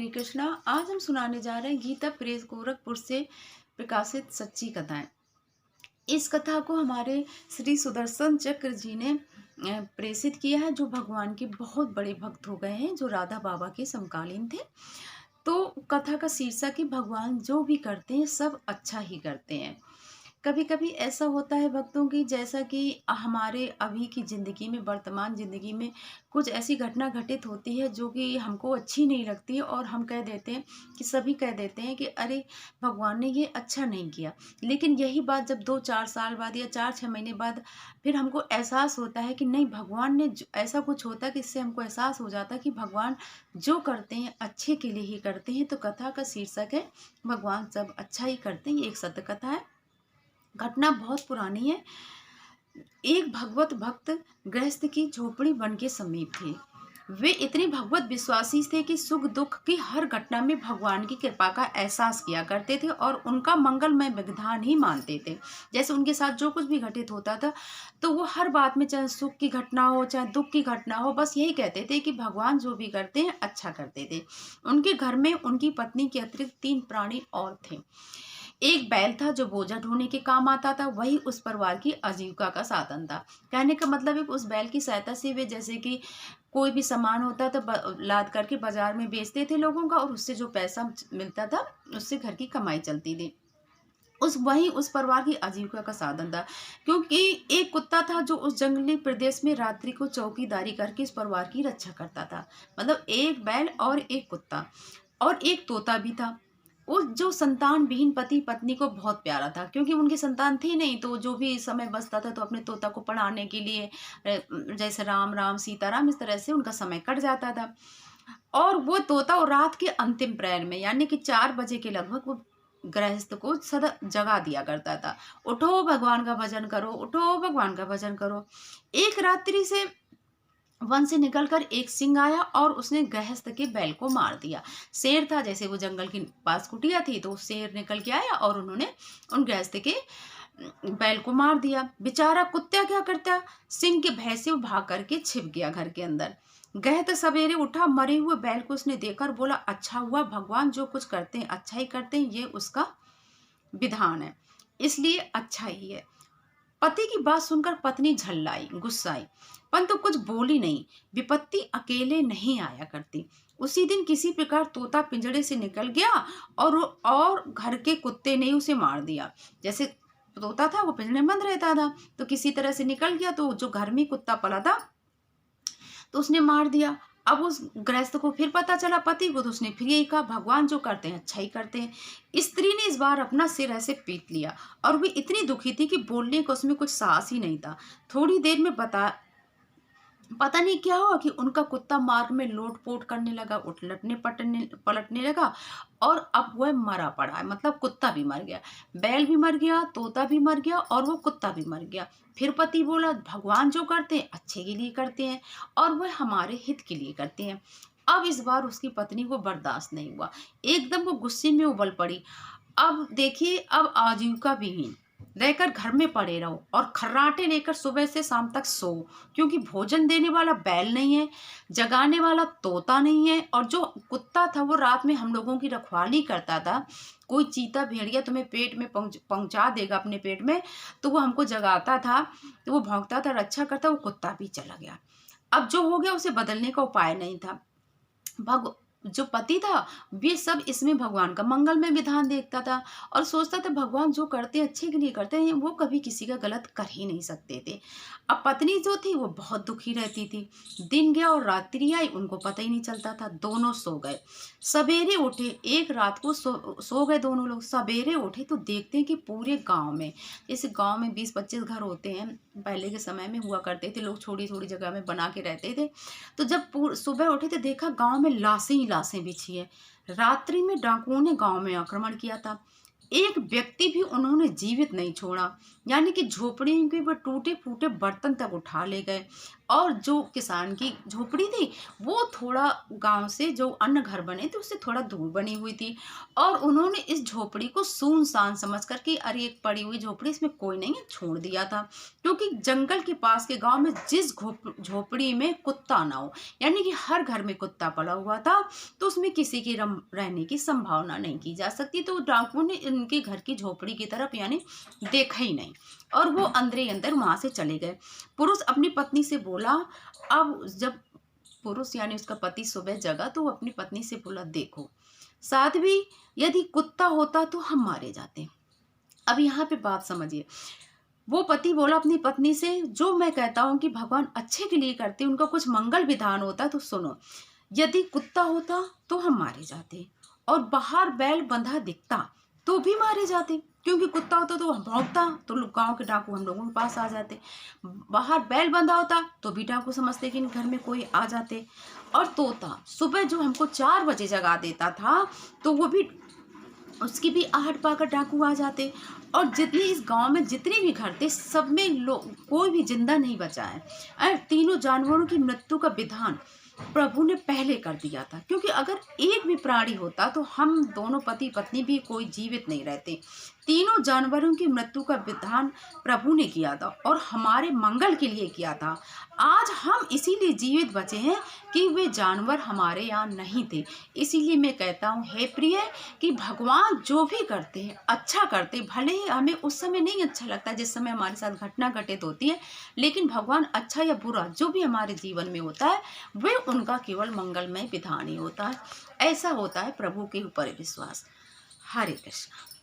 हरे कृष्णा। आज हम सुनाने जा रहे हैं गीता प्रेस गोरखपुर से प्रकाशित सच्ची कथाएं। इस कथा को हमारे श्री सुदर्शन चक्र जी ने प्रेषित किया है, जो भगवान के बहुत बड़े भक्त हो गए हैं, जो राधा बाबा के समकालीन थे। तो कथा का शीर्षक है भगवान जो भी करते हैं सब अच्छा ही करते हैं। कभी कभी ऐसा होता है भक्तों की, जैसा कि हमारे अभी की ज़िंदगी में, वर्तमान ज़िंदगी में कुछ ऐसी घटना घटित होती है जो कि हमको अच्छी नहीं लगती है, और हम कह देते हैं कि सभी कह देते हैं कि अरे भगवान ने ये अच्छा नहीं किया। लेकिन यही बात जब 2-4 साल बाद या 4-6 महीने बाद फिर हमको एहसास होता है कि नहीं, भगवान ने ऐसा कुछ होता है कि इससे हमको एहसास हो जाता है कि भगवान जो करते हैं अच्छे के लिए ही करते हैं। तो कथा का शीर्षक है भगवान सब अच्छा ही करते हैं। ये एक सत्य कथा है। घटना बहुत पुरानी है। एक भगवत भक्त गृहस्थ की झोपड़ी वन के समीप थे। वे इतने भगवत विश्वासी थे कि सुख दुख की हर घटना में भगवान की कृपा का एहसास किया करते थे और उनका मंगलमय विधान ही मानते थे। जैसे उनके साथ जो कुछ भी घटित होता था, तो वो हर बात में, चाहे सुख की घटना हो चाहे दुख की घटना हो, बस यही कहते थे कि भगवान जो भी करते हैं अच्छा करते थे। उनके घर में उनकी पत्नी के अतिरिक्त 3 प्राणी और थे। एक बैल था जो बोझा ढोने के काम आता था, वही उस परिवार की आजीविका का साधन था। कहने का मतलब है कि उस बैल की सहायता से वे, जैसे कि कोई भी सामान होता तो लाद करके बाजार में बेचते थे लोगों का, और उससे जो पैसा मिलता था उससे घर की कमाई चलती थी। वही उस परिवार की आजीविका का साधन था। क्योंकि एक कुत्ता था जो उस जंगली प्रदेश में रात्रि को चौकीदारी करके इस परिवार की रक्षा करता था। मतलब एक बैल और एक कुत्ता और एक तोता भी था। उस जो संतान विहीन पति पत्नी को बहुत प्यारा था, क्योंकि उनकी संतान थी नहीं, तो जो भी समय बचता था तो अपने तोता को पढ़ाने के लिए, जैसे राम राम सीता राम, इस तरह से उनका समय कट जाता था। और वो तोता, और रात के अंतिम प्रहर में यानी कि 4 बजे के लगभग, वो गृहस्थ को सदा जगा दिया करता था। उठो भगवान का भजन करो, उठो भगवान का भजन करो। एक रात्रि से वन से निकलकर एक सिंह आया और उसने गृहस्थ के बैल को मार दिया। शेर था, जैसे वो जंगल के पास कुटिया थी, तो शेर निकल के आया और उन्होंने उन गृहस्थ के बैल को मार दिया। बेचारा कुत्ता क्या करता, सिंह के भय से वो भाग करके छिप गया घर के अंदर। गृहस्थ सवेरे उठा, मरे हुए बैल को उसने देखकर बोला, अच्छा हुआ, भगवान जो कुछ करते हैं अच्छा ही करते हैं, ये उसका विधान है, इसलिए अच्छा ही है। पति की बात सुनकर पत्नी झल्लाई, गुस्साई, परंतु कुछ बोली नहीं। विपत्ति अकेले नहीं आया करती। उसी दिन किसी प्रकार तोता पिंजड़े से निकल गया और घर के कुत्ते ने उसे मार दिया। जैसे तोता था वो पिंजड़े में बंद रहता था, तो किसी तरह से निकल गया, तो जो घर में कुत्ता पला था तो उसने मार दिया। अब उस गृहस्थ को फिर पता चला, पति को, तो उसने फिर यही कहा, भगवान जो करते हैं अच्छा ही करते हैं। स्त्री ने इस बार अपना सिर ऐसे पीट लिया और वो इतनी दुखी थी कि बोलने का उसमें कुछ साहस ही नहीं था। थोड़ी देर में पता नहीं क्या हुआ कि उनका कुत्ता मार्ग में लोटपोट करने लगा, उठलटने पलटने लगा, और अब वह मरा पड़ा है। मतलब कुत्ता भी मर गया, बैल भी मर गया, तोता भी मर गया और वो कुत्ता भी मर गया। फिर पति बोला, भगवान जो करते हैं अच्छे के लिए करते हैं और वह हमारे हित के लिए करते हैं। अब इस बार उसकी पत्नी को बर्दाश्त नहीं हुआ, एकदम वो गुस्से में उबल पड़ी। अब देखिए, अब आजीविका विहीन रहकर घर में पड़े रहो और खर्राटे लेकर सुबह से शाम तक सो, क्योंकि भोजन देने वाला बैल नहीं है, जगाने वाला तोता नहीं है, और जो कुत्ता था वो रात में हम लोगों की रखवाली करता था। कोई चीता भेड़िया तुम्हें पेट में पहुंचा देगा अपने पेट में, तो वो हमको जगाता था, तो वो भौंकता था, रक्षा करता, वो कुत्ता भी चला गया। अब जो हो गया उसे बदलने का उपाय नहीं था। जो पति था वे सब इसमें भगवान का मंगलमय विधान देखता था और सोचता था भगवान जो करते हैं अच्छे के लिए करते हैं, वो कभी किसी का गलत कर ही नहीं सकते थे। अब पत्नी जो थी वो बहुत दुखी रहती थी। दिन गया और रात्रि आई, उनको पता ही नहीं चलता था। दोनों सो गए, सवेरे उठे, एक रात को सो गए दोनों लोग। सवेरे उठे तो देखते हैं कि पूरे गांव में, जैसे गांव में 20-25 घर होते हैं, पहले के समय में हुआ करते थे, लोग छोटी छोटी जगह में बना के रहते थे। तो जब सुबह उठे तो देखा गांव में लाशें ही लाशें बिछी है। रात्रि में डाकुओं ने गांव में आक्रमण किया था। एक व्यक्ति भी उन्होंने जीवित नहीं छोड़ा, यानी कि झोपड़ी के वो टूटे फूटे बर्तन तक उठा ले गए। और जो किसान की झोपड़ी थी वो थोड़ा गांव से जो अन्य घर बने थे उससे थोड़ा दूर बनी हुई थी। और उन्होंने इस झोपड़ी को सुनसान समझ कर कि अरे एक पड़ी हुई झोपड़ी, इसमें कोई नहीं है, छोड़ दिया था। क्योंकि जंगल के पास के गांव में जिस झोपड़ी में कुत्ता ना हो, यानी कि हर घर में कुत्ता पड़ा हुआ था, तो उसमें किसी की रहने की संभावना नहीं की जा सकती। तो डाकुओं ने इनके घर की झोपड़ी की तरफ यानी देखा ही नहीं और वो अंदर ही अंदर वहां से चले गए। पुरुष अपनी पत्नी से बोला, अब जब पुरुष यानी उसका पति सुबह जगा तो वो अपनी पत्नी से बोला, देखो साध्वी, यदि कुत्ता होता तो हम मारे जाते। अब यहाँ पे बात समझिए, वो पति बोला अपनी पत्नी से, जो मैं कहता हूँ कि भगवान अच्छे के लिए करते, उनका कुछ मंगल विधान होता तो सुनो, यदि कुत्ता होता तो हम मारे जाते और बाहर बैल बंधा दिखता तो भी मारे जाते, क्योंकि कुत्ता होता तो भौंकता तो लोग गांव के डाकू हम लोगों के पास आ जाते। बाहर बैल बंधा होता तो भी डाकू समझते कि घर में कोई आ जाते। और तोता सुबह जो हमको 4 बजे जगा देता था तो वो भी, उसकी भी आहट पाकर डाकू आ जाते। और जितनी इस गांव में जितने भी घर थे सब में लोग कोई भी जिंदा नहीं बचा है। और तीनों जानवरों की मृत्यु का विधान प्रभु ने पहले कर दिया था, क्योंकि अगर एक भी प्राणी होता तो हम दोनों पति पत्नी भी कोई जीवित नहीं रहते। तीनों जानवरों की मृत्यु का विधान प्रभु ने किया था और हमारे मंगल के लिए किया था। आज हम इसीलिए जीवित बचे हैं कि वे जानवर हमारे यहाँ नहीं थे। इसीलिए मैं कहता हूँ हे प्रिय, कि भगवान जो भी करते हैं अच्छा करते, भले ही हमें उस समय नहीं अच्छा लगता जिस समय हमारे साथ घटना घटित होती है, लेकिन भगवान अच्छा या बुरा जो भी हमारे जीवन में होता है वे उनका केवल मंगलमय विधान ही होता है। ऐसा होता है प्रभु के ऊपर विश्वास। हरे कृष्ण।